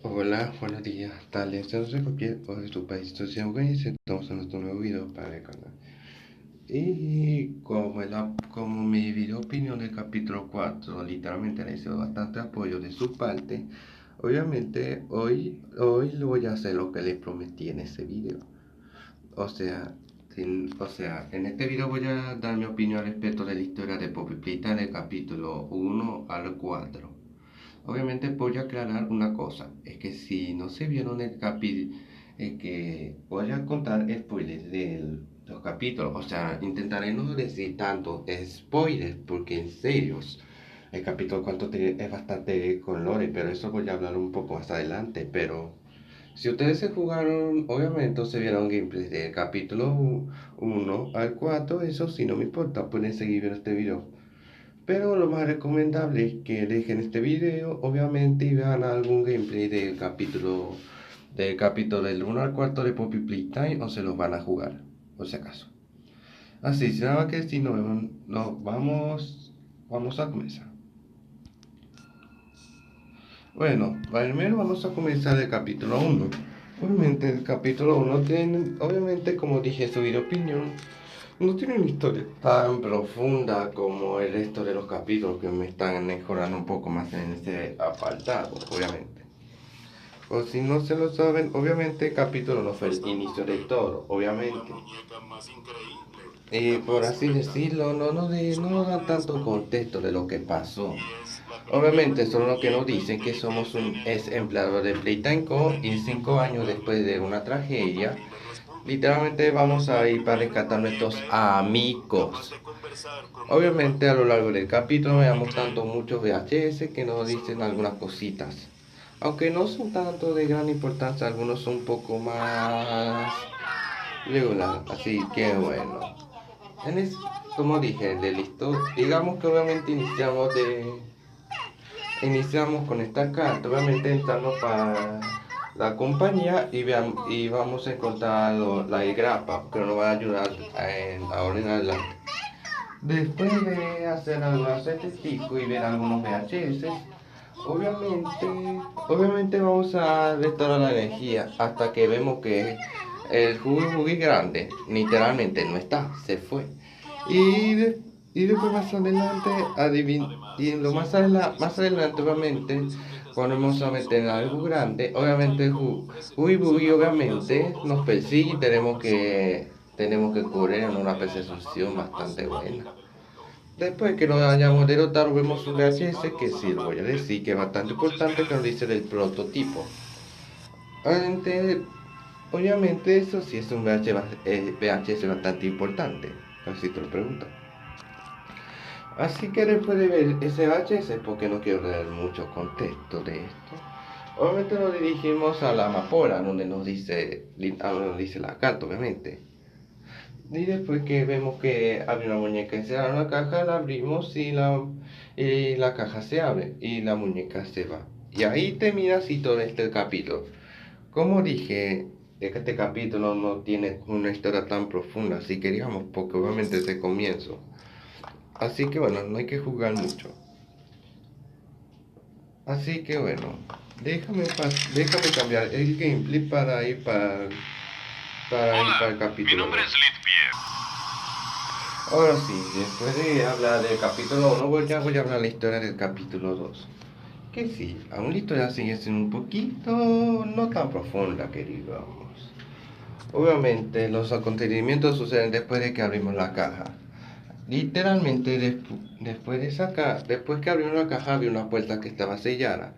Hola, buenos días, tardes, no sé cualquier hora de tu país. Entonces, estamos en nuestro nuevo video para el canal. Y como mi video opinión del capítulo 4 literalmente le hizo bastante apoyo de su parte, obviamente hoy le voy a hacer lo que le prometí en ese video. O sea, en este video voy a dar mi opinión respecto de la historia de Poppy Playtime del capítulo 1 al 4. Obviamente voy a aclarar una cosa, es que si no se vieron el capítulo, es que voy a contar spoilers de los capítulos, o sea, intentaré no decir tanto spoilers, porque en serio, el capítulo 4 es bastante colores, pero eso voy a hablar un poco más adelante, pero si ustedes se jugaron, obviamente se vieron gameplays del capítulo 1 al 4, eso sí no me importa, pueden seguir viendo este video. Pero lo más recomendable es que dejen este video, obviamente, y vean algún gameplay del capítulo del 1 al 4 de Poppy Playtime, o se los van a jugar, por si acaso. Así, sin nada que decir, vamos a comenzar. Bueno, primero vamos a comenzar el capítulo 1. Obviamente el capítulo 1 tiene, obviamente como dije, su video opinión, no tiene una historia tan profunda como el resto de los capítulos que me están mejorando un poco más en ese apartado, obviamente. O si no se lo saben, obviamente el capítulo no fue el inicio de todo, obviamente. Y por así decirlo, no nos dan tanto contexto de lo que pasó. Obviamente son los que nos dicen que somos un ex empleado de Playtime Co. y 5 años después de una tragedia, literalmente vamos a ir para rescatar a nuestros amigos. Obviamente a lo largo del capítulo veamos tanto muchos VHS que nos dicen algunas cositas. Aunque no son tanto de gran importancia, algunos son un poco más regular. Así que bueno. En es, como dije, de listo, digamos que obviamente iniciamos con esta carta, obviamente entramos para la compañía y vamos a encontrar la grapa que nos va a ayudar ahora en adelante. Después de hacer algo estadístico y ver algunos VHS, obviamente vamos a restaurar la energía hasta que vemos que el Hugi grande literalmente no está, se fue. Y, y después más adelante, y lo más adelante, obviamente, cuando vamos a meter algo grande, obviamente Hugi Bugi obviamente nos persigue y tenemos que correr en una persecución bastante buena. Después que lo hayamos derrotado, vemos un VHS que sí, lo voy a decir que es bastante importante, que nos dice del prototipo. Obviamente, eso sí es un VHS bastante importante, así te lo pregunto. Así que después de ver ese VHS, porque no quiero dar mucho contexto de esto, obviamente nos dirigimos a la amapola, donde nos dice la carta, obviamente. Y después que vemos que abre una muñeca encerrada en una caja, la abrimos y la caja se abre y la muñeca se va. Y ahí termina así todo este capítulo. Como dije, este capítulo no tiene una historia tan profunda, así que digamos, porque obviamente es el comienzo. Así que bueno, no hay que jugar mucho. Así que bueno, déjame cambiar el gameplay para el capítulo. Mi nombre es Litpier. Ahora sí, después de hablar del capítulo 1, voy a hablar de la historia del capítulo 2. Que sí, aún la historia sigue siendo un poquito no tan profunda que digamos. Obviamente los acontecimientos suceden después de que abrimos la caja. Literalmente después que abrimos la caja había una puerta que estaba sellada.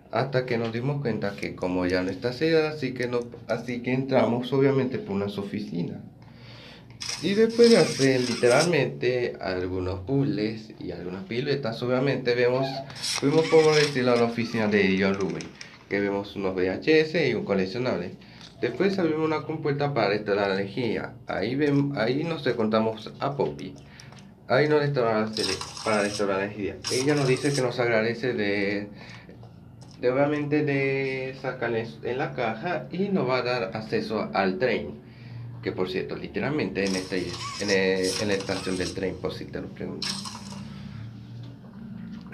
Hasta que nos dimos cuenta que como ya no está sellada, así que entramos obviamente por unas oficinas. Y después de hacer literalmente algunos puzzles y algunas piruetas, obviamente fuimos por decirlo a la oficina de John Ruby, que vemos unos VHS y un coleccionable. Después abrimos una compuerta para restaurar la energía. Ahí nos encontramos a Poppy. Ahí nos para restaurar la energía. Ella nos dice que nos agradece obviamente de sacarles en la caja y nos va a dar acceso al tren. Que por cierto, literalmente en la estación del tren, por si te lo pregunto.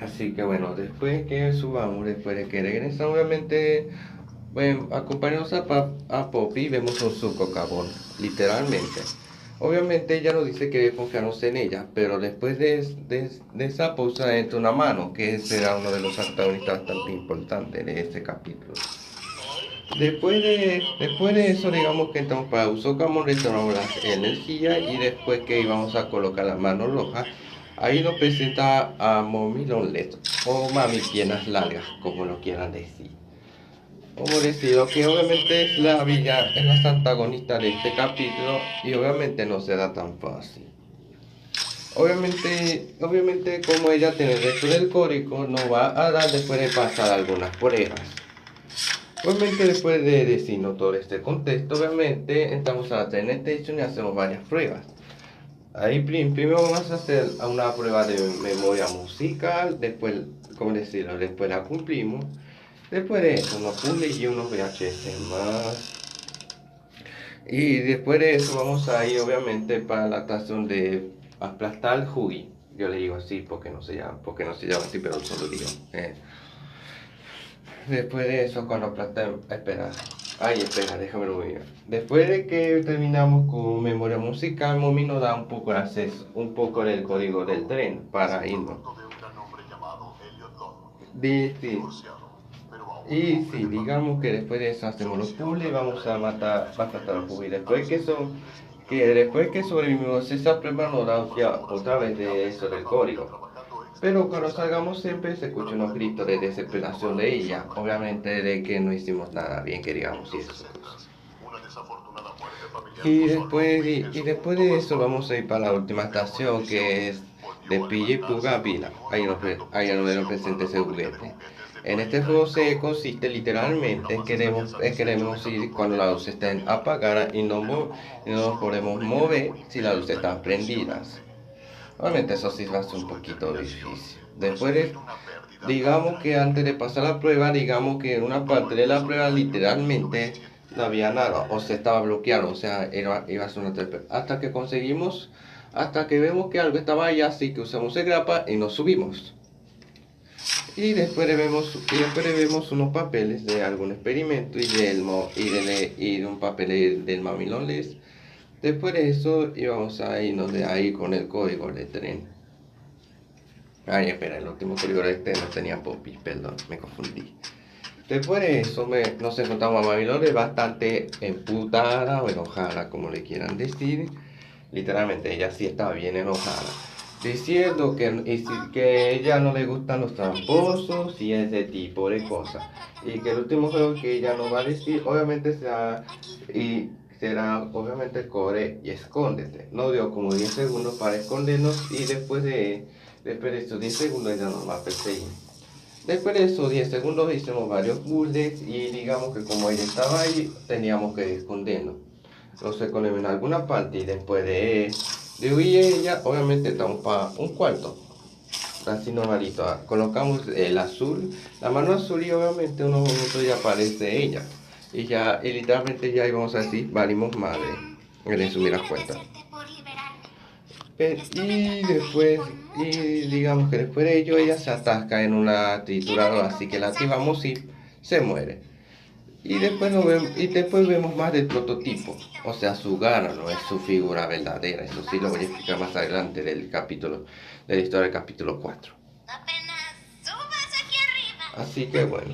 Así que bueno, después que subamos, después de que regresamos, obviamente, bueno, acompañamos a Poppy y vemos un carbón, literalmente. Obviamente ella nos dice que confiamos en ella, pero después de esa pausa entra una mano, que será uno de los antagonistas bastante importantes de este capítulo. Después de eso, digamos que entramos para Usokamon, restauramos la energía y después que íbamos a colocar la mano roja, ahí nos presenta a Mommy Longlegs o Mami Piernas Largas, como lo quieran decir. Como decirlo, que obviamente es la villa, es la antagonista de este capítulo y obviamente no será tan fácil. Obviamente como ella tiene el resto del código, nos va a dar después de pasar algunas pruebas. Obviamente después de decirnos todo este contexto, obviamente entramos a la Train Station y hacemos varias pruebas. Ahí primero vamos a hacer una prueba de memoria musical, después, como decirlo, después la cumplimos. Después de eso, unos puzzles y unos VHS más. Y después de eso vamos a ir obviamente para la estación de aplastar Hugi. Yo le digo así porque no se llama así, pero solo digo. Después de eso, cuando aplastamos, espera, déjame lo ver. Después de que terminamos con memoria musical, Momi nos da un poco de acceso, un poco del código del tren para irnos. Sí. Y sí, digamos que después de eso hacemos los puzzles y vamos a matar a los puzzles. Después que sobrevivimos esa prueba nos da otra vez de eso del código. Pero cuando salgamos siempre se escuchan unos gritos de desesperación de ella, obviamente de que no hicimos nada bien, que digamos, y eso. Y después de eso vamos a ir para la última estación, que es de Pilla y Puga Vila. Ahí nos vemos presente ese juguete. En este juego se consiste literalmente queremos ir cuando las luces estén apagadas y no nos podemos mover si las luces están prendidas. Obviamente eso sí va a ser un poquito difícil. Digamos que antes de pasar la prueba, digamos que en una parte de la prueba literalmente no había nada, o se estaba bloqueado, o sea, iba a ser una trepa. Hasta que vemos que algo estaba allá, así que usamos el grapa y nos subimos. Y después vemos unos papeles de algún experimento y de un papel del Mami Longlegs. Después de eso íbamos a irnos de ahí con el código de tren. Ay, espera, el último código de tren no tenía Poppy, perdón, me confundí. Después de eso nos encontramos a Mami Longlegs bastante emputada o enojada, como le quieran decir. Literalmente ella sí estaba bien enojada, diciendo que ella no le gustan los tramposos y ese tipo de cosas. Y que el último juego que ella nos va a decir, obviamente será obviamente corre y escóndete. Nos dio como 10 segundos para escondernos y después de esos 10 segundos ella nos va a perseguir. Después de esos 10 segundos hicimos varios puzzles y digamos que como ella estaba ahí, teníamos que escondernos. No se escondemos en alguna parte y después de huir ella, obviamente estamos para un cuarto. Así normalito. Colocamos el azul, la mano azul y obviamente unos minutos ya aparece ella. Y literalmente ya íbamos a decir, valimos madre. En resumir las cuentas. Y digamos que después de ello ella se atasca en una trituradora, así que la activamos y se muere. Y después vemos más del prototipo, o sea, su gana no es su figura verdadera. Eso sí lo voy a explicar más adelante de la historia del capítulo 4. Así que bueno,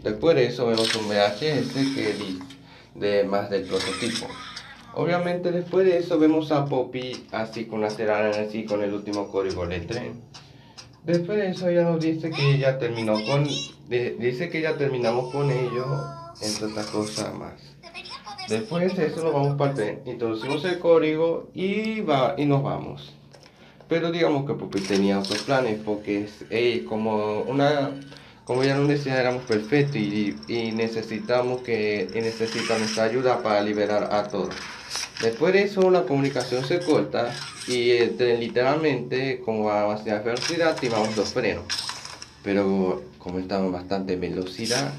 después de eso vemos un VHS que dice de más del prototipo. Obviamente después de eso vemos a Poppy así con la telaraña, así con el último código del tren. Después de eso ella nos dice que ya terminamos con ellos, entre otras cosas más. Después de eso nos vamos para el tren, introducimos el código y nos vamos. Pero digamos que Poppy tenía otros planes porque como ya nos decía, éramos perfectos y necesitan nuestra ayuda para liberar a todos. Después de eso la comunicación se corta y el tren literalmente, como va a demasiada velocidad, activamos los frenos. Pero como estamos en bastante velocidad,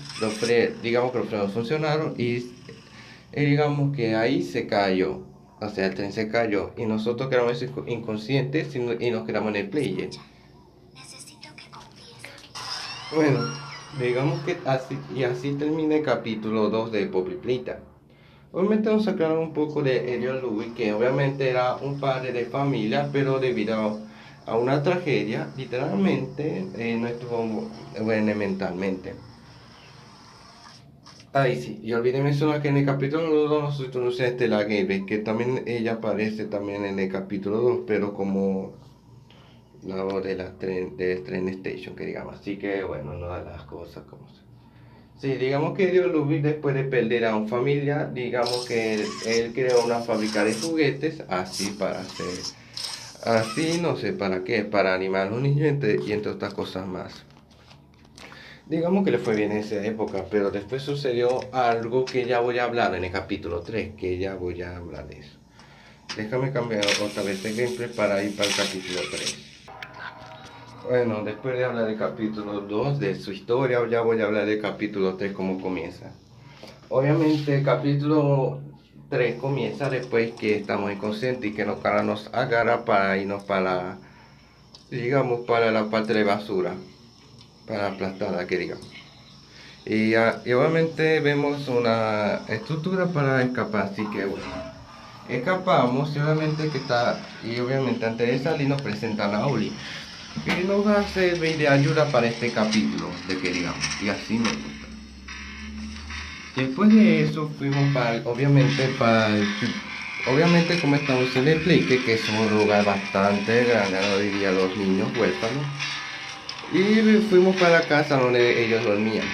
digamos que los frenos funcionaron y digamos que ahí se cayó. O sea, el tren se cayó y nosotros quedamos inconscientes y nos quedamos en el player. Bueno, digamos que así termina el capítulo 2 de Poppy Playtime. Obviamente nos sacaron un poco de Elliot Louis, que obviamente era un padre de familia, pero debido a una tragedia, literalmente no estuvo bueno mentalmente. Ay, sí, y olvidé mencionar que en el capítulo 2 nos introduce a Stella Gable, que también ella aparece también en el capítulo 2, pero como la voz de Train Station, que digamos. Así que bueno, no da las cosas como son. Sí, digamos que Dios Ludwig después de perder a un familiar, digamos que él creó una fábrica de juguetes así para hacer, así no sé para qué, para animar a los niños y entre otras cosas más. Digamos que le fue bien en esa época, pero después sucedió algo que ya voy a hablar en el capítulo 3, que ya voy a hablar de eso. Déjame cambiar otra vez de gameplay para ir para el capítulo 3. Bueno, después de hablar del capítulo 2 de su historia, ya voy a hablar del capítulo 3, cómo comienza. Obviamente el capítulo 3 comienza después que estamos inconscientes y que nos cara nos agarra para irnos para, digamos, para la parte de basura, para aplastarla, que digamos. Y obviamente vemos una estructura para escapar, así que bueno. Escapamos, y obviamente que está, y obviamente antes de salir nos presentan a Oli, que nos va a servir de ayuda para este capítulo, de que digamos, y así me gusta. Después de eso fuimos obviamente como estamos en el Playque, que es un lugar bastante grande, no diría los niños huérfanos, y fuimos para la casa donde ellos dormían.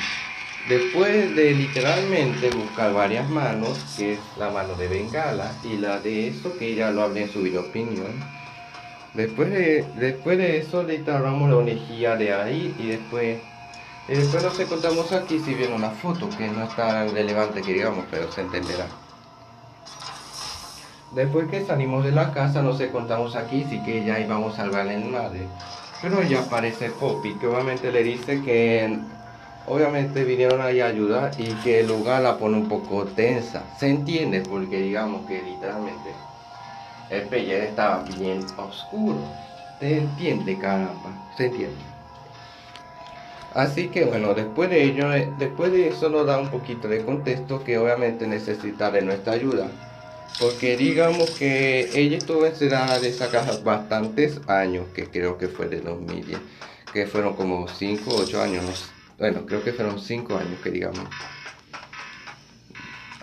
Después de literalmente buscar varias manos, que es la mano de Bengala y la de eso, que ya lo hablé en su video opinión. Después de eso le instalamos la energía de ahí y después nos encontramos aquí si bien una foto que no es tan relevante que digamos, pero se entenderá. Después que salimos de la casa nos encontramos aquí, sí que ya íbamos a salvar a la madre. Pero ya aparece Poppy, que obviamente le dice que obviamente vinieron ahí a ayudar y que el lugar la pone un poco tensa. Se entiende porque digamos que literalmente el pellejo estaba bien oscuro. Se entiende, caramba, se entiende. Así que bueno, después de eso nos da un poquito de contexto que obviamente necesita de nuestra ayuda. Porque digamos que ella estuvo encerrada de esa caja bastantes años, que creo que fue de 2010, que fueron como 5 o 8 años, bueno, creo que fueron 5 años que digamos.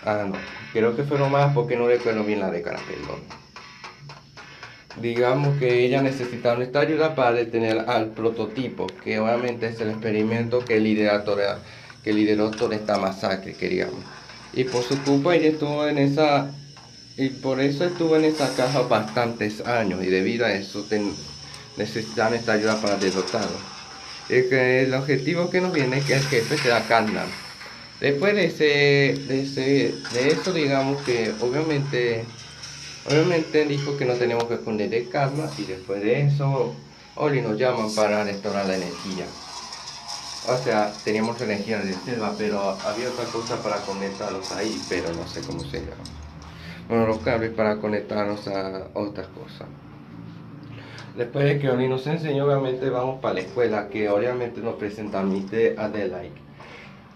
Ah, no, creo que fueron más porque no recuerdo bien la década, perdón. Digamos que ella necesitaba nuestra ayuda para detener al prototipo, que obviamente es el experimento que lideró toda esta masacre, que digamos. Y por su culpa ella estuvo en esa Y por eso estuvo en esa caja bastantes años y debido a eso necesitan esta ayuda para derrotarlo. Y que el objetivo que nos viene es que el jefe será Carnal. Después de eso digamos que obviamente dijo que no tenemos que poner de karma y después de eso Oli nos llaman para restaurar la energía. O sea, teníamos energía de selva, pero había otra cosa para conectarlos ahí, pero no sé cómo se llama. Bueno, los cables para conectarnos a otras cosas. Después de que Oli nos enseñó, obviamente vamos para la escuela, que obviamente nos presenta a Mr. Adelaide.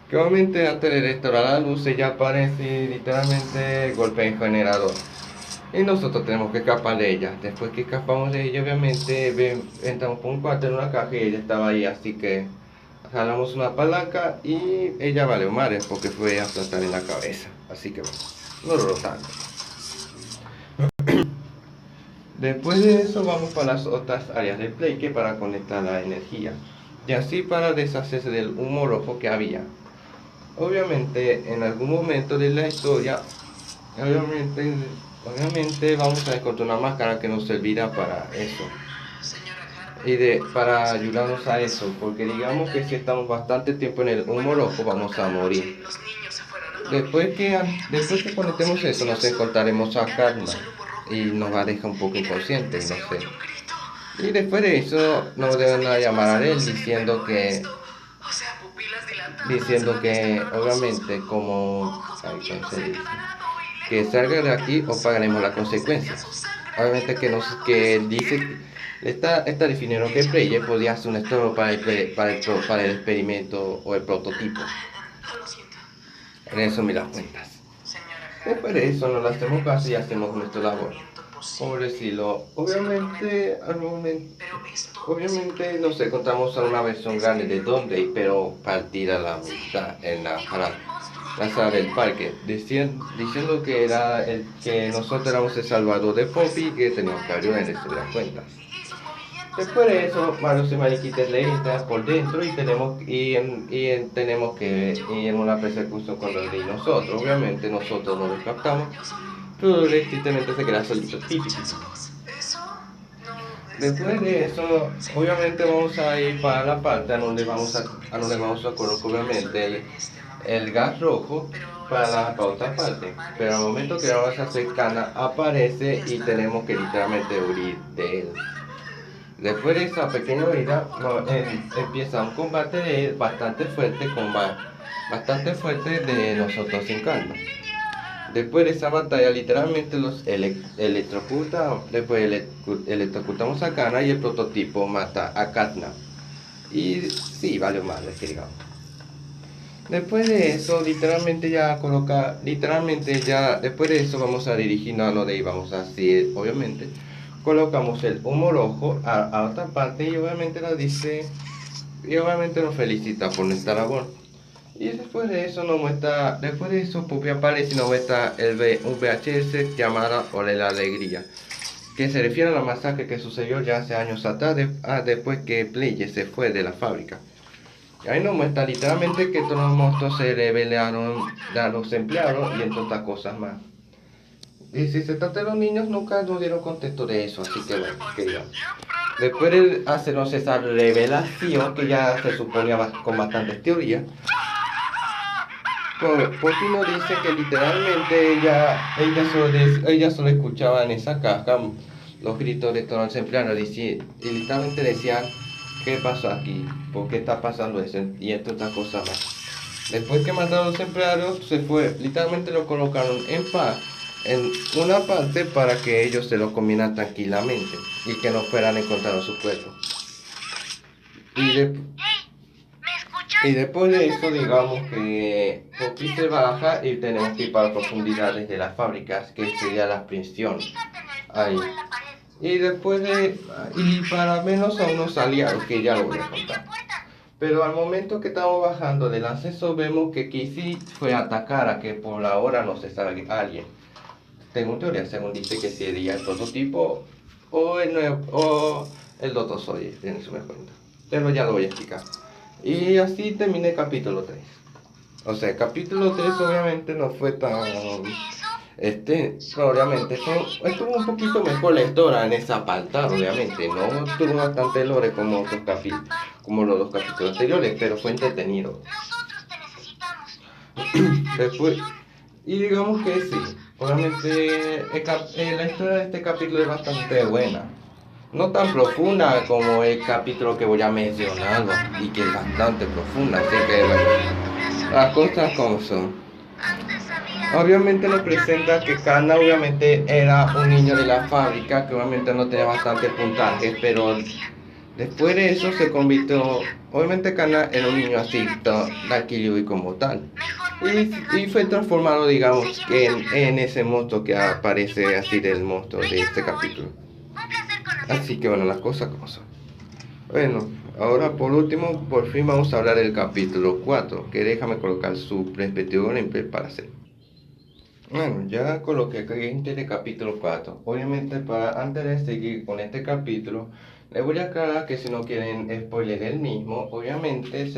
Que obviamente antes de restaurar la luz, ella aparece literalmente golpea el generador. Y nosotros tenemos que escapar de ella. Después que escapamos de ella, obviamente entramos por un cuarto en una caja y ella estaba ahí, así que jalamos una palanca y ella valió madre porque fue a aplastar en la cabeza. Así que bueno, no lo tanto. Después de eso vamos para las otras áreas del Playque para conectar la energía y así para deshacerse del humo rojo que había. Obviamente en algún momento de la historia, obviamente vamos a encontrar una máscara que nos servirá para eso para ayudarnos a eso, porque digamos que si estamos bastante tiempo en el humo rojo vamos a morir. Después que conectemos eso nos encontraremos a Karma y nos va a dejar un poco inconsciente, no sé. Y después de eso nos deben a llamar a él diciendo que obviamente como que salga de aquí o pagaremos las consecuencias. Obviamente que él dice Esta definieron que Player podía ser un estorbo para el experimento o el prototipo. Lo siento. En eso me las cuentas. Después de eso nos las hacemos caso y hacemos nuestra labor. Por decirlo, obviamente, obviamente nos encontramos a una versión grande de Dundee, pero partida a la mitad en la sala del parque, diciendo que que nosotros éramos el salvador de Poppy y que teníamos que ayudar en eso de las cuentas. Después de eso, Mario y Mariquita le entran por dentro y tenemos que ir en una persecución con los de nosotros. Obviamente nosotros no los captamos, pero tristemente se queda solito. Después de eso, obviamente vamos a ir para la parte a donde vamos a colocar obviamente el gas rojo para la otra parte. Pero al momento que vamos a hacer cana aparece y tenemos que literalmente huir de él. Después de esa pequeña huida, empieza un combate bastante fuerte de nosotros sin calma. Después de esa batalla, literalmente los electrocutamos a Kana y el prototipo mata a Katna. Y sí, vale madre, que digamos. Después de eso, después de eso vamos a dirigirnos a donde íbamos a hacer, obviamente. Colocamos el humo rojo a otra parte y obviamente nos felicita por nuestra labor. Y después de eso Puppy aparece y nos muestra un VHS llamado Hora de la Alegría, que se refiere a la masacre que sucedió ya hace años atrás, después que Player se fue de la fábrica. Ahí nos muestra literalmente que todos los monstruos se rebelaron a los empleados y entre otras cosas más. Y si se trata de los niños, nunca nos dieron contexto de eso, así que bueno, que digamos. Después de hacernos esa revelación, que ya se suponía con bastantes teorías, Poppy nos dice que literalmente ella solo escuchaba en esa caja los gritos de todos los empleados y literalmente decían: ¿qué pasó aquí? ¿Por qué está pasando eso? Y entre otras cosas más. Después que mataron a los empleados, se fue, literalmente lo colocaron en paz en una parte para que ellos se lo comieran tranquilamente y que no fueran encontrados sus cuerpos. Y después de eso, digamos que Poppy se baja y tenemos que ir para profundidades de las fábricas, que sería la prisión. Ahí. Y para menos a unos aliados, que ya lo voy a contar. Pero al momento que estamos bajando del ascenso, vemos que Kissy fue a atacar a que por ahora no se sabe alguien. Tengo teoría, según dice que sería el prototipo o el Dr. Sawyer, en eso me cuenta. Pero ya lo voy a explicar. Y así terminé el capítulo 3. O sea, el capítulo 3 obviamente no fue tan... obviamente estuvo un poquito mejor la historia en esa apartado, obviamente. No tuvo bastante lore como como los dos capítulos anteriores, pero fue entretenido. Después, y digamos que sí, obviamente la historia de este capítulo es bastante buena. No tan profunda como el capítulo que voy a mencionar, y que es bastante profunda, así que bueno, las cosas como son. Obviamente nos presenta que Kana obviamente era un niño de la fábrica, que obviamente no tenía bastante puntaje, pero después de eso se convirtió, obviamente Kana era un niño así, tranquilo y como tal. Y fue transformado, digamos, en ese monstruo que aparece así del monstruo de este capítulo. Así que bueno, las cosas como son. Bueno, ahora por último, por fin vamos a hablar del capítulo 4, que déjame colocar su respectivo gameplay para hacer. Bueno, ya coloqué aquí el capítulo 4. Obviamente, antes de seguir con este capítulo, les voy a aclarar que si no quieren spoiler el mismo, obviamente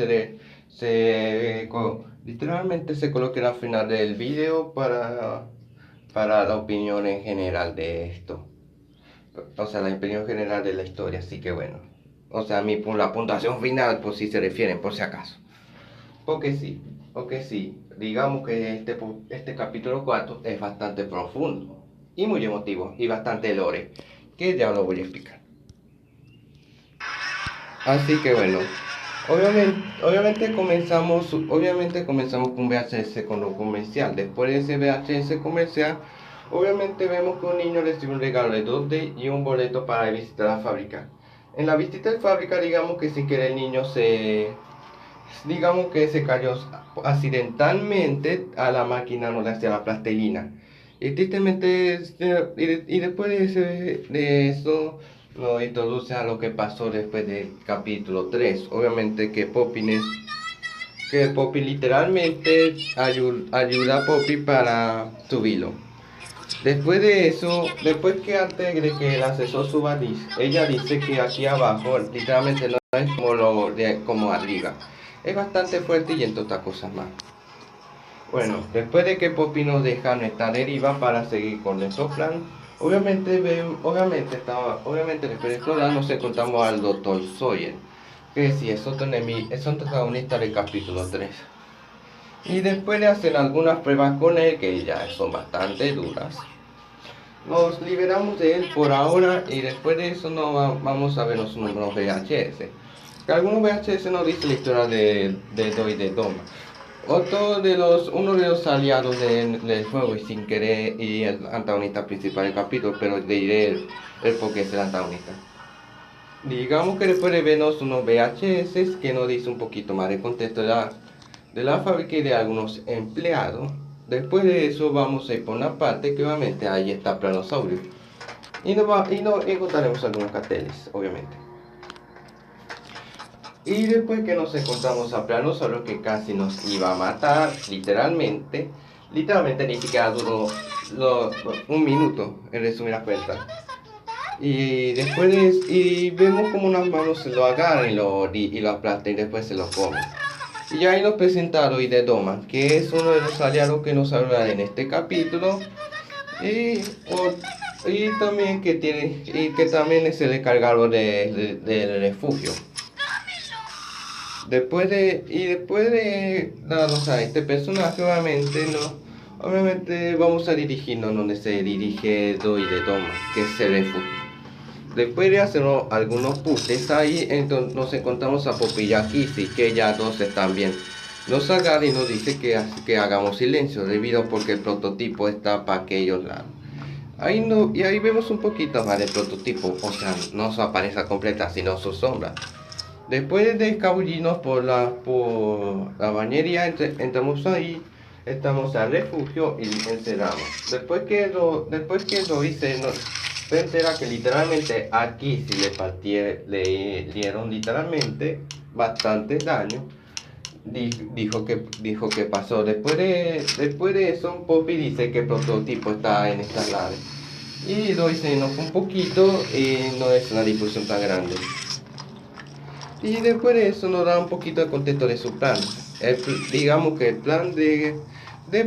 literalmente se coloca al final del video para la opinión en general de esto. O sea, la opinión general de la historia, así que bueno. O sea, la puntuación final, por si se refieren, por si acaso. Porque sí, digamos que este capítulo 4 es bastante profundo y muy emotivo y bastante lore, que ya lo voy a explicar. Así que bueno, obviamente comenzamos con un VHS con un comercial. Después de ese VHS comercial, Obviamente vemos que un niño recibe un regalo de 2D y un boleto para visitar la fábrica. En la visita de fábrica, digamos que sin querer el niño digamos que se cayó accidentalmente a la máquina donde hacía la plastilina. Y tristemente, y después de eso, nos introduce a lo que pasó después del capítulo 3. Obviamente que Poppy literalmente ayuda a Poppy para subirlo. Después de eso, después que antes de que el asesor suba, ella dice que aquí abajo literalmente no es como arriba. Es bastante fuerte y entre otras cosas más. Bueno, después de que Poppy nos deja nuestra deriva para seguir con nuestro plan, obviamente después de explorar nos encontramos al Dr. Sawyer, que sí es otro protagonista del capítulo 3. Y después de hacer algunas pruebas con él, que ya son bastante duras, nos liberamos de él por ahora y después de eso vamos a ver los números VHS. Que algunos VHS nos dice la historia de Do y de Doma. Uno de los aliados del juego y sin querer y el antagonista principal del capítulo, pero diré el por qué es el antagonista. Digamos que después de vernos unos VHS que nos dice un poquito más de contexto de la fábrica y de algunos empleados. Después de eso vamos a ir por una parte que obviamente ahí está Planosaurio. Y nos encontraremos algunos carteles, obviamente. Y después que nos encontramos a Planosaurio que casi nos iba a matar, literalmente ni siquiera duró un minuto en resumir las cuentas. Y vemos como unas manos se lo agarran y lo aplastan y después se lo comen. Y ahí nos presentaron y de Doma, que es uno de los aliados que nos hablan en este capítulo. Y, también que también es el encargado del refugio. Después de darnos a este personaje, obviamente vamos a dirigirnos donde se dirige Doi de Doma, que es el refugio. Después de hacer algunos puzzles ahí, entonces nos encontramos a Poppy y a Kissy, que ya dos están bien. Nos agarra y nos dice que hagamos silencio, debido porque el prototipo está para aquellos lados. Y ahí vemos un poquito más del prototipo, o sea, no su apariencia completa, sino su sombra. Después de escabullirnos por la bañería, entramos ahí, estamos al refugio y encerramos. Después que lo hice, se entera que literalmente aquí sí le dieron literalmente bastante daño. Dijo que pasó. Después de eso, Poppy dice que el prototipo está en esta nave. Y Doi se enojó un poquito y no es una discusión tan grande. Y después de eso nos da un poquito de contexto de su plan. Digamos que el plan de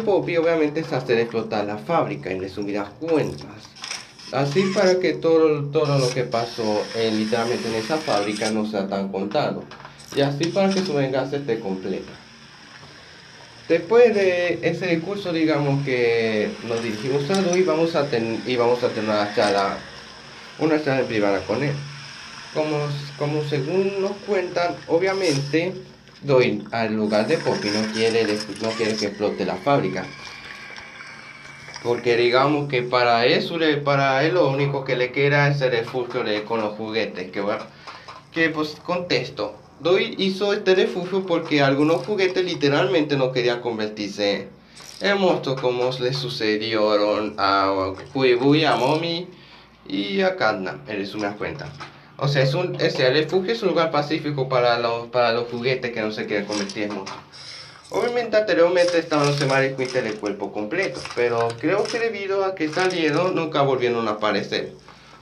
Poppy obviamente es hacer explotar la fábrica en resumidas cuentas. Así para que todo lo que pasó literalmente en esa fábrica no sea tan contado. Y así para que su venganza esté completa. Después de ese discurso, digamos que nos dirigimos a Doi y vamos a tener una charla en privada con él. Como según nos cuentan, obviamente Doi al lugar de Poppy no quiere que explote la fábrica. Porque digamos que para él lo único que le queda es el refugio con los juguetes. Que pues contexto. Doi hizo este refugio porque algunos juguetes literalmente no querían convertirse en monstruos como le sucedieron a Huibu y a Momi y a Katna, en resumidas cuentas. O sea, el refugio es un lugar pacífico para los juguetes que no se quieren convertir en monstruos. Obviamente anteriormente estaban los Semariquintes del cuerpo completo, pero creo que debido a que salieron nunca volvieron a aparecer.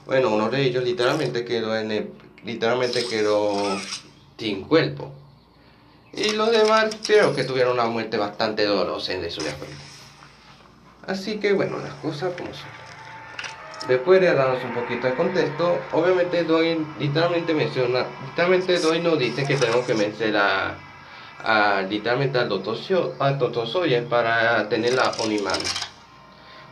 Bueno, uno de ellos literalmente quedó sin cuerpo. Y los demás creo que tuvieron una muerte bastante dolorosa en su vida. Así que bueno, las cosas como son. Después de darnos un poquito de contexto, obviamente Doi nos dice que tenemos que vencer literalmente al Dr. Sawyer para tener la Onimana.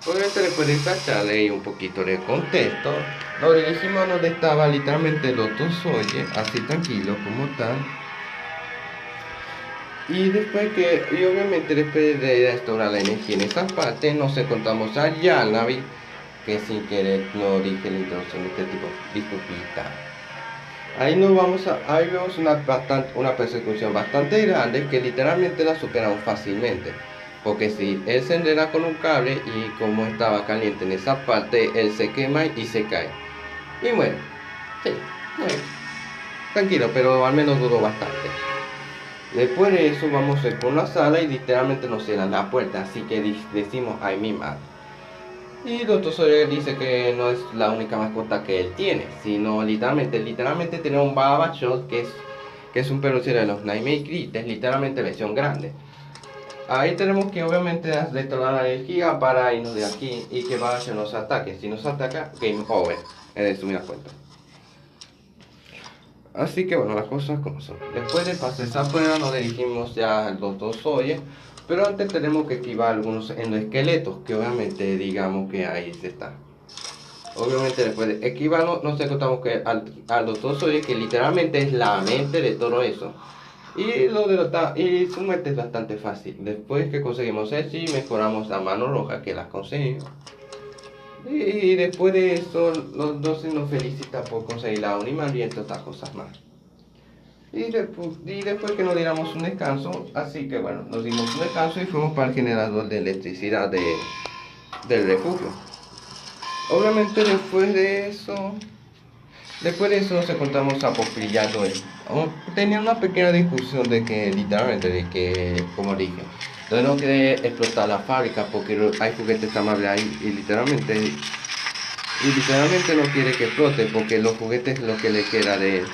Obviamente después de esta charla y un poquito de contexto, nos dirigimos a donde estaba literalmente el Dr. Sawyer, así tranquilo como tal. Y obviamente después de restaurar la energía en esa parte, nos encontramos a Yanavi, que sin querer no dije la introducción de este tipo, disculpita. Ahí vemos una persecución bastante grande que literalmente la superamos fácilmente. Porque si él se enreda con un cable y como estaba caliente en esa parte, él se quema y se cae. Y muere. Sí, muere. Tranquilo, pero al menos duró bastante. Después de eso vamos a ir por una sala y literalmente nos cierran la puerta, así que decimos ay mi madre. Y el doctor Sawyer dice que no es la única mascota que él tiene, sino literalmente tiene un Babachot que es un peluche de los Nightmare Critters, literalmente versión grande. Ahí tenemos que obviamente detonar la energía para irnos de aquí y que Babachot nos ataque. Si nos ataca, game over, en resumida cuenta. Así que bueno, las cosas como son. Después de pasar esa prueba nos dirigimos ya al doctor Sawyer, pero antes tenemos que esquivar algunos endoesqueletos, que obviamente digamos que ahí se está. Obviamente después de esquivarlo nos encontramos que al doctor Sawyer, que literalmente es la mente de todo eso. Y lo derrota, y su muerte es bastante fácil. Después que conseguimos eso y mejoramos la mano roja, que la conseguimos. Y después de eso, los dos nos felicitan por conseguir la Uniman y entre otras cosas más. Y después que nos diéramos un descanso, así que bueno, nos dimos un descanso y fuimos para el generador de electricidad del refugio. Obviamente después de eso nos encontramos a Popillando. Tenía una pequeña discusión de que, como dije, no quiere explotar la fábrica porque hay juguetes amables ahí y literalmente no quiere que explote porque los juguetes es lo que le queda de él.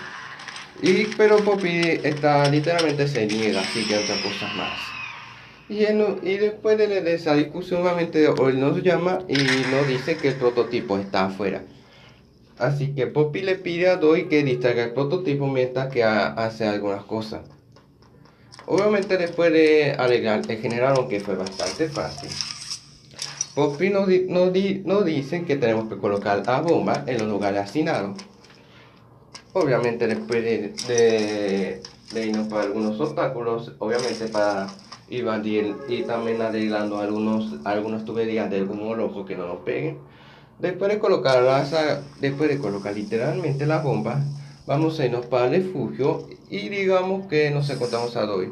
Pero Poppy literalmente se niega, así que otras cosas más. Y después de esa discusión, obviamente, él nos llama y nos dice que el prototipo está afuera. Así que Poppy le pide a Doi que distraiga el prototipo mientras que hace algunas cosas. Obviamente después de arreglar el generador, que fue bastante fácil, Poppy nos dice que tenemos que colocar la bomba en los lugares asignados. Obviamente después de irnos para algunos obstáculos, obviamente para evadir y también arreglando algunas tuberías del humo loco que no nos peguen. Después de colocar literalmente la bomba, vamos a irnos para el refugio y digamos que nos encontramos a Doi.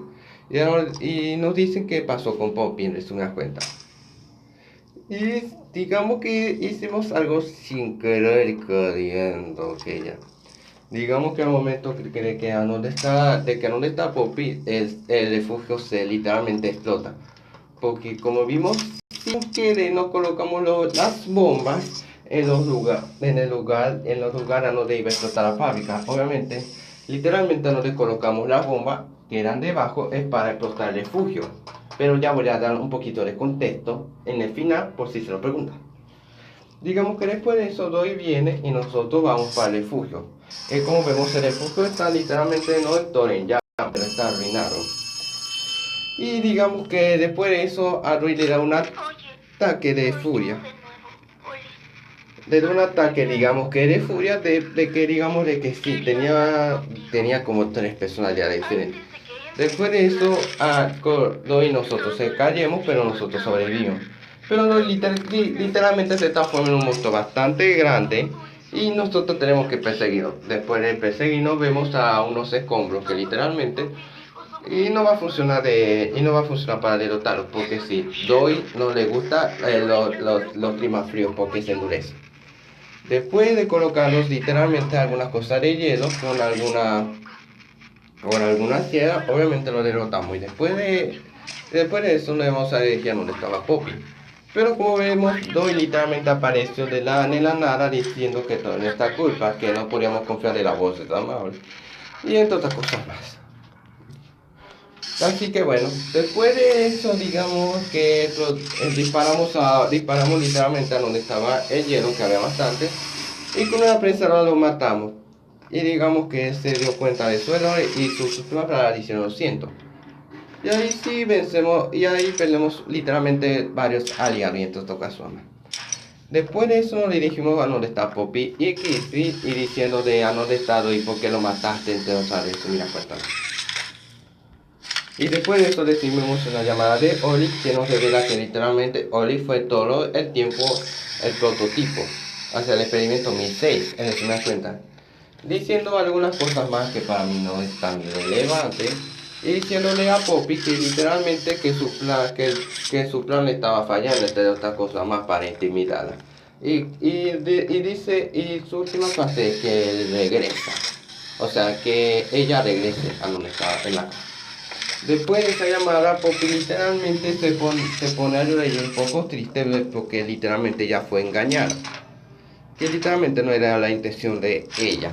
Y nos dicen qué pasó con Poppy en resumidas cuentas. Y digamos que hicimos algo sin querer queriendo que ella. Digamos que al momento de que a donde está Poppy, el refugio se literalmente explota. Porque como vimos, sin querer nos colocamos las bombas en los lugares donde iba a explotar la fábrica. Obviamente, literalmente donde colocamos las bombas que eran debajo es para explotar el refugio. Pero ya voy a dar un poquito de contexto en el final por si se lo preguntan. Digamos que después de eso Doi viene y nosotros vamos para el refugio. Como vemos, el refugio está literalmente no en llamas, pero está arruinado. Y digamos que después de eso a Doi le da un ataque de furia. Le da un ataque, digamos que de furia, de que sí, tenía como tres personalidades diferentes. Después de eso, Doi y nosotros se cayemos, pero nosotros sobrevivimos. Pero literalmente se transforma en un monstruo bastante grande y nosotros tenemos que perseguirlo. Después de perseguirnos vemos a unos escombros que literalmente no va a funcionar para derrotarlos porque si Doi no le gusta los climas fríos porque se endurece. Después de colocarlos literalmente algunas cosas de hielo con alguna sierra, obviamente lo derrotamos y después de eso nos vamos a dirigir a donde estaba Poppy. Pero como vemos, Doi literalmente apareció de la nada diciendo que todo es nuestra culpa, que no podíamos confiar de la voz de tan amable y entre otras cosas más. Así que bueno, después de eso digamos que disparamos literalmente a donde estaba el hielo, que había bastante, y con una prensa lo matamos. Y digamos que se dio cuenta de su error y su sistema para diciendo lo siento. Y ahí sí vencemos, y ahí perdemos literalmente varios aliados en estos casos. Después de eso nos dirigimos a donde está Poppy y Kiffy y diciendo de a dónde está y por qué lo mataste entre otras veces. Mira, cuéntame. Y después de eso recibimos una llamada de Oli que nos revela que literalmente Oli fue todo el tiempo el prototipo hacia el experimento 1006, en resumidas cuentas, diciendo algunas cosas más que para mí no es tan relevante y diciéndole a Poppy que literalmente que su plan le estaba fallando, entre otras cosas más para intimidarla. Y dice, y su última frase es que él regresa, o sea que ella regrese a donde estaba en la casa. Después de esa llamada, Poppy literalmente se pone a llorar y un poco triste porque literalmente ya fue engañada, que literalmente no era la intención de ella.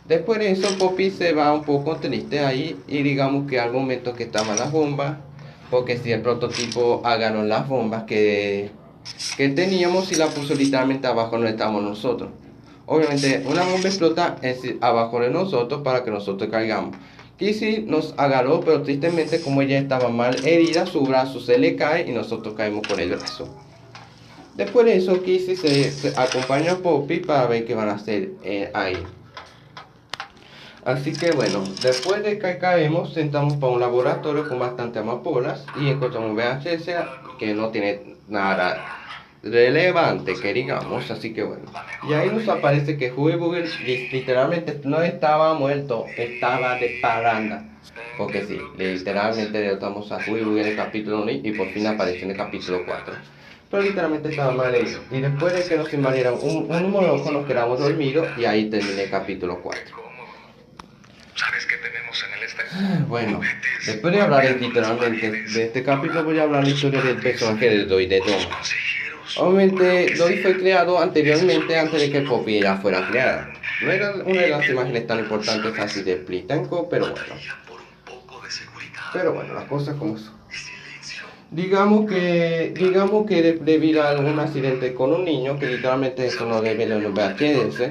Después de eso, Poppy se va un poco triste ahí y digamos que al momento que estaban las bombas, porque si el prototipo agarró las bombas que teníamos y la puso literalmente abajo donde estamos nosotros. Obviamente una bomba explota abajo de nosotros para que nosotros caigamos. Kissy nos agarró, pero tristemente como ella estaba mal herida, su brazo se le cae y nosotros caemos con el brazo. Después de eso, Kissy se acompaña a Poppy para ver qué van a hacer ahí. Así que bueno, después de que caemos, sentamos para un laboratorio con bastante amapolas y encontramos un VHS que no tiene nada relevante que digamos, así que bueno. Y ahí nos aparece que Huey Booger literalmente no estaba muerto, estaba de parranda. Porque sí, literalmente derrotamos a Huey Booger en el capítulo 1 y por fin apareció en el capítulo 4. Pero literalmente estaba mal hecho. Y después de que nos invadieron un número ojo, nos quedamos dormidos y ahí terminé el capítulo 4. ¿Sabes qué tenemos en el este? Bueno, después de hablar literalmente de este capítulo, voy a hablar la historia del personaje de Doi de Thomas. Obviamente, Doi fue creado anteriormente antes de que Poppy ya fuera creada. No era una de las imágenes tan importantes así de Plitanco, pero bueno. Pero bueno, las cosas como son. Digamos que debido a algún accidente con un niño, que literalmente eso no debe de VHS,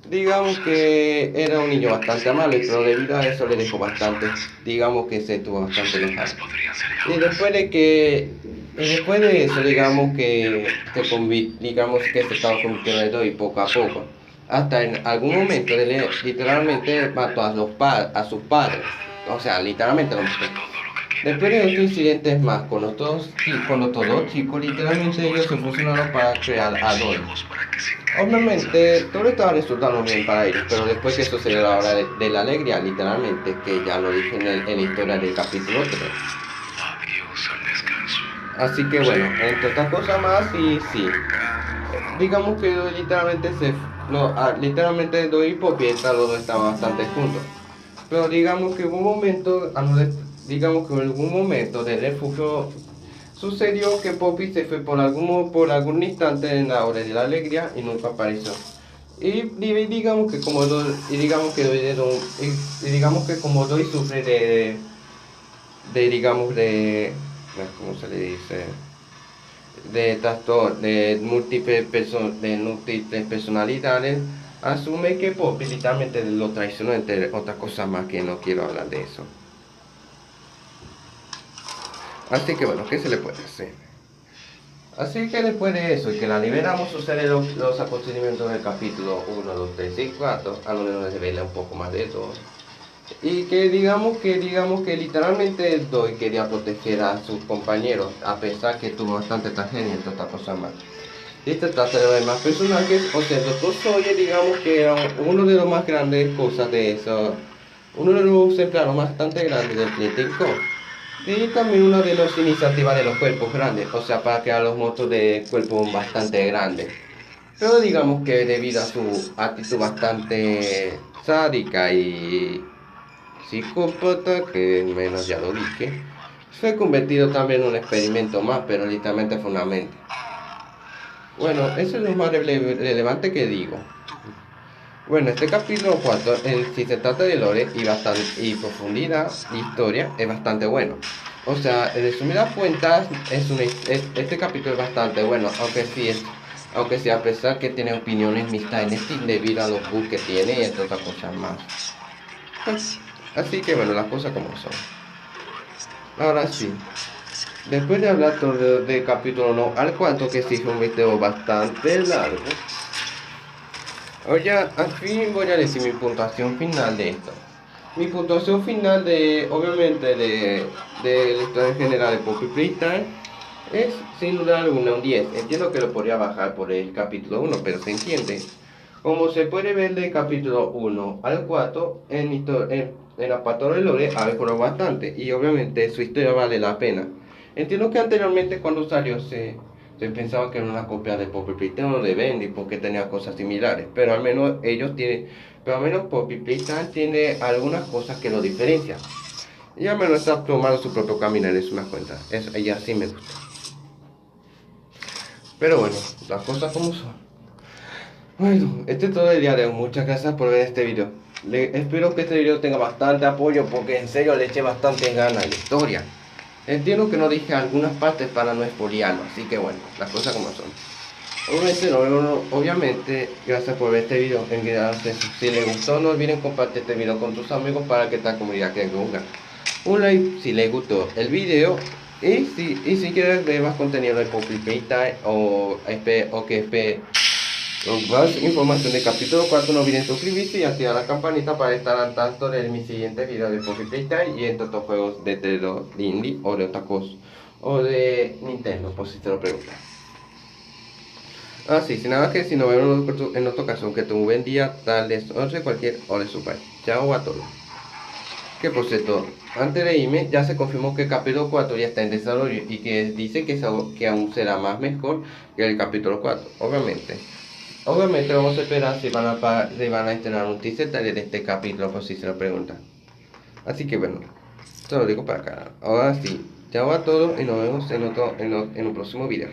digamos que era un niño bastante amable, pero debido a eso le dejó bastante, digamos que se tuvo bastante enojado. Y después de eso, digamos que se estaba convirtiendo en Doi poco a poco. Hasta en algún momento literalmente mató a sus padres. O sea, literalmente lo mató. Después de otros incidentes más con los dos chicos, literalmente ellos se fusionaron para crear a Doi. Obviamente todo estaba resultando bien para ellos, pero después que sucedió la hora de la alegría, literalmente, que ya lo dije en la historia del capítulo 3. Así que bueno, entre otras cosas más, y sí, digamos que literalmente Doi y Poppy los dos estaban bastante juntos. Pero digamos que hubo un momento, digamos que en algún momento de refugio sucedió que Poppy se fue por algún instante en la hora de la alegría y nunca apareció. Y digamos que como Doi sufre ¿cómo se le dice? De trastorno, de múltiples personalidades, asume que Poppy literalmente lo traicionó, entre otras cosas más que no quiero hablar de eso. Así que bueno, ¿qué se le puede hacer? Así que después de eso y que la liberamos, suceden los acontecimientos del capítulo 1, 2, 3 y 4, a donde nos revela un poco más de todo. Y que digamos que literalmente Doi quería proteger a sus compañeros, a pesar que tuvo bastante tragedia y todas estas cosas más. Y se trata de los demás personajes, o sea, el Dr. Sawyer, digamos que era uno de los más grandes cosas de eso, uno de los empleados bastante grandes del Fleeting Co. Y también una de las iniciativas de los cuerpos grandes, o sea, para crear los monstruos de cuerpos bastante grandes. Pero digamos que debido a su actitud bastante sádica y psicópata, que menos ya lo dije, fue convertido también en un experimento más, pero literalmente fue una mente. Bueno, eso es lo más relevante que digo. Bueno, este capítulo 4, si se trata de lore y profundidad de historia, es bastante bueno. O sea, en resumidas cuentas, este capítulo es bastante bueno, aunque sí a pesar que tiene opiniones mixtas en este debido a los bugs que tiene y entre otras cosas más. Así que bueno, las cosas como son. Ahora sí, después de hablar todo del capítulo 1 al 4, que sí fue un video bastante largo, ahora al fin voy a decir mi puntuación final de esto. mi puntuación final obviamente, de la historia en general de Poppy Playtime es sin duda alguna un 10. Entiendo que lo podría bajar por el capítulo 1, pero se entiende. Como se puede ver del capítulo 1 al 4, en la parte de Lore ha mejorado bastante y obviamente su historia vale la pena. Entiendo que anteriormente cuando salió se pensaba que era una copia de Poppy Playtime o de Bendy porque tenía cosas similares, pero al menos Poppy Playtime tiene algunas cosas que lo diferencian. Y al menos está tomando su propio camino, es una cuenta. Eso, ella sí me gusta. Pero bueno, las cosas como son. Bueno, este es todo el día de hoy. Muchas gracias por ver este video. Espero que este video tenga bastante apoyo porque en serio le eché bastante ganas a la historia. Entiendo que no dije algunas partes para no spoilearlo, así que bueno, las cosas como son. Obviamente, gracias por ver este video. Si les gustó, no olviden compartir este video con tus amigos para que esta comunidad crezca. Un like si les gustó el video. Y si quieres ver más contenido de Poppy Playtime o más información del capítulo 4, no olviden suscribirse y activar la campanita para estar al tanto de mis siguientes videos de Poppy Playtime y entre otros juegos de terror, de indie o de otra cosa, o de Nintendo, por si te lo preguntan. Sí, sin nada que si nos vemos en otra ocasión, que tengan un buen día, tarde, noche, cualquier hora de su país. Chao a todos. Que por cierto, antes de irme, ya se confirmó que el capítulo 4 ya está en desarrollo y que dice que aún será más mejor que el capítulo 4, obviamente. Obviamente vamos a esperar si van a estrenar un teaser de este capítulo, por si se lo preguntan. Así que bueno, te lo digo para acá. Ahora sí, chao a todos y nos vemos en un próximo video.